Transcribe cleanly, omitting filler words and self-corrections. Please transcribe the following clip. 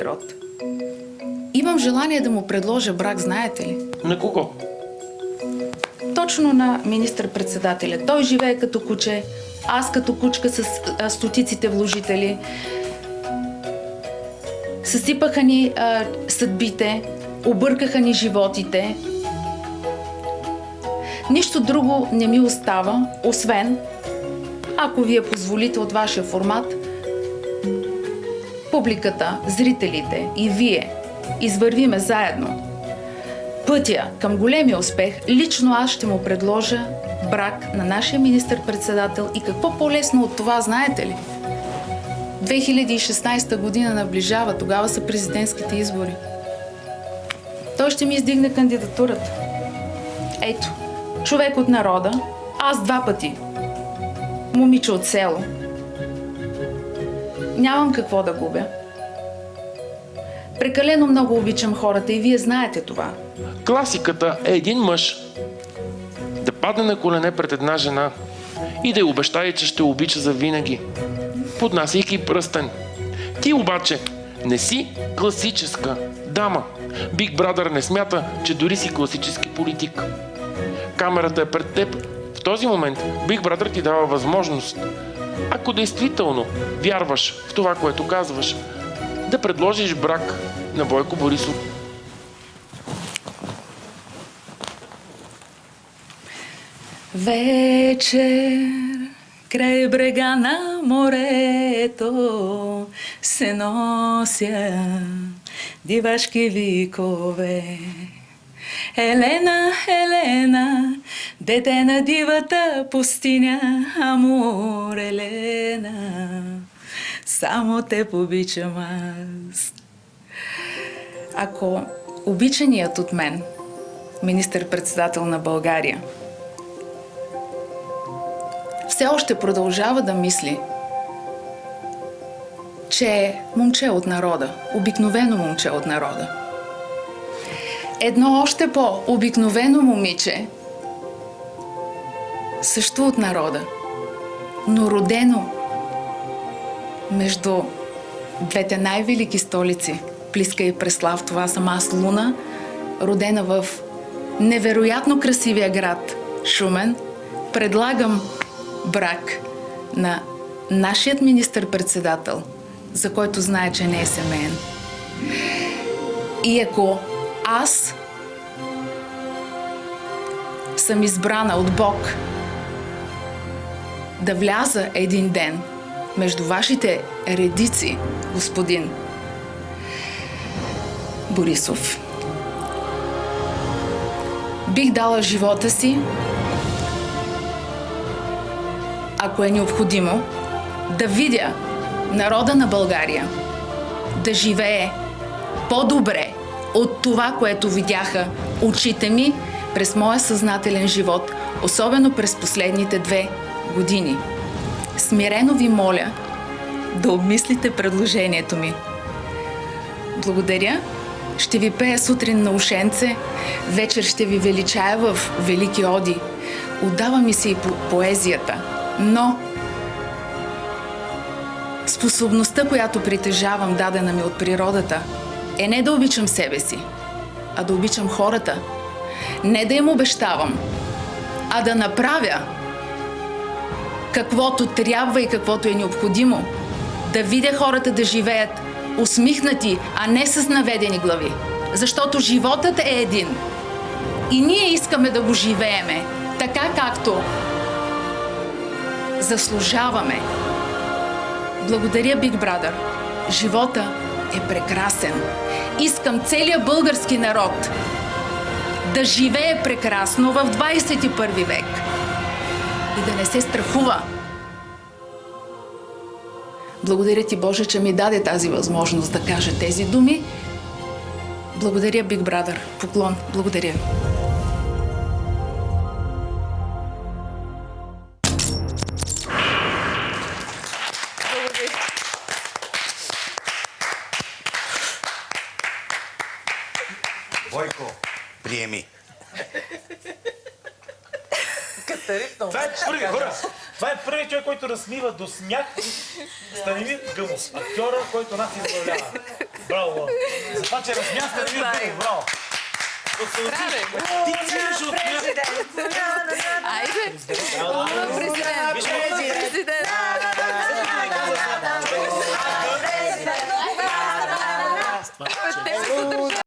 род. Имам желание да му предложа брак, знаете ли? На кого? Точно на министър-председателя. Той живее като куче, аз като кучка с стотиците вложители. Съсипаха ни съдбите, объркаха ни животите. Нищо друго не ми остава, освен, ако вие позволите от вашия формат, публиката, зрителите и вие извървиме заедно пътя към големия успех, лично аз ще му предложа брак на нашия министър-председател. И какво по-лесно от това, знаете ли? 2016 година наближава, тогава са президентските избори. Той ще ми издигне кандидатурата. Ето, човек от народа, аз 2 пъти. Момиче от село. Нямам какво да губя. Прекалено много обичам хората и вие знаете това. Класиката е един мъж да падне на колене пред една жена и да й обещае, че ще обича завинаги, поднасяйки пръстен. Ти обаче не си класическа дама. Big Brother не смята, че дори си класически политик. Камерата е пред теб. В този момент Big Brother ти дава възможност, ако действително вярваш в това, което казваш, да предложиш брак на Бойко Борисов. Вечер край брега на морето се нося дивашки викове. Елена, Елена, дете на дивата пустиня, амур, Елена, само те обичам аз. Ако обичаният от мен министър-председател на България все още продължава да мисли, че е момче от народа, обикновено момче от народа, едно още по-обикновено момиче, също от народа, но родено между двете най-велики столици, Плиска и Преслав. Това съм аз, Луна, родена в невероятно красивия град Шумен. Предлагам брак на нашият министър-председател, за който знае, че не е семейен. И ако аз съм избрана от Бог да вляза един ден между вашите редици, господин Борисов, бих дала живота си, ако е необходимо, да видя народа на България да живее по-добре от това, което видяха очите ми през моя съзнателен живот, особено през последните 2 години. Смирено ви моля да обмислите предложението ми. Благодаря. Ще ви пея сутрин на ушенце, вечер ще ви величая в велики оди. Отдава ми се и поезията, но способността, която притежавам, дадена ми от природата, е не да обичам себе си, а да обичам хората. Не да им обещавам, а да направя каквото трябва и каквото е необходимо. Да видя хората да живеят усмихнати, а не с наведени глави. Защото животът е един. И ние искаме да го живееме така, както заслужаваме. Благодаря, Big Brother. Живота е прекрасен. Искам целият български народ да живее прекрасно в 21 век и да не се страхува. Благодаря ти, Боже, че ми даде тази възможност да кажа тези думи. Благодаря, Big Brother. Поклон. Благодаря. Бойко, приеми. Катерина. Това е първи хора. Това е първият човек, който разсмива до смях Станимир Гъмов. Актьора, който нас избавлява. Браво! За това, че разсмя Станимир Гъмов. Браво! Ти цираш от смях. Айде! Президент!